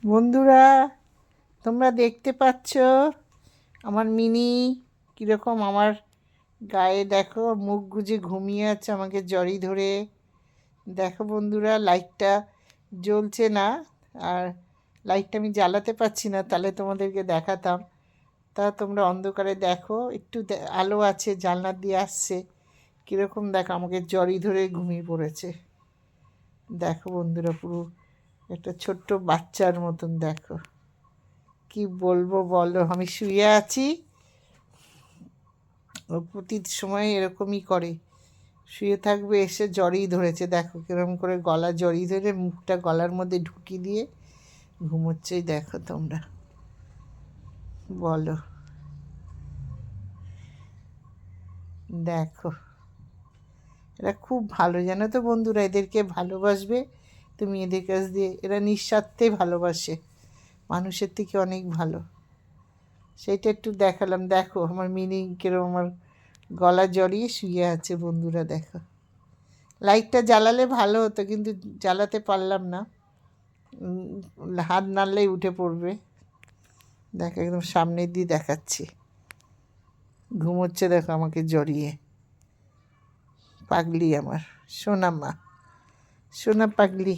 বন্ধুরা, তোমরা দেখতে পাচ্ছ আমার মিনি কীরকম আমার গায়ে দেখো, মুখ গুজে ঘুমিয়ে আছে আমাকে জড়ি ধরে। দেখো বন্ধুরা, লাইটটা জ্বলছে না, আর লাইটটা আমি জ্বালাতে পারছি না, তাহলে তোমাদেরকে দেখাতাম। তা তোমরা অন্ধকারে দেখো, একটু আলো আছে, জানলা দিয়ে আসছে, কীরকম দেখো আমাকে জড়ি ধরে ঘুমিয়ে পড়েছে। দেখো বন্ধুরা, পুরো একটা ছোট্ট বাচ্চার মতন। দেখো কি বলবো বলো, আমি শুয়ে আছি, ও প্রতি সময় এরকমই করে, শুয়ে থাকবে, এসে জড়িয়ে ধরেছে। দেখো কিরকম করে গলা জড়িয়ে ধরে মুখটা গলার মধ্যে ঢুকিয়ে দিয়ে ঘুমোচ্ছেই। দেখো তোমরা বলো, দেখো এরা খুব ভালো, জানো তো বন্ধুরা, এদেরকে ভালোবাসবে তুমি, এদের কাছ দিয়ে এরা নিঃস্বার্থে ভালোবাসে, মানুষের থেকে অনেক ভালো। সেইটা একটু দেখালাম। দেখো আমার মিনি কিরকম আমার গলা জড়িয়ে শুয়ে আছে। বন্ধুরা দেখো, লাইটটা জ্বালালে ভালো হতো, কিন্তু জ্বালাতে পারলাম না, হাত নাড়লেই উঠে পড়বে। দেখো একদম সামনে দিয়ে দেখাচ্ছি, ঘুমোচ্ছে দেখো আমাকে জড়িয়ে। পাগলি আমার সোনা মা, সোনা পাগলি।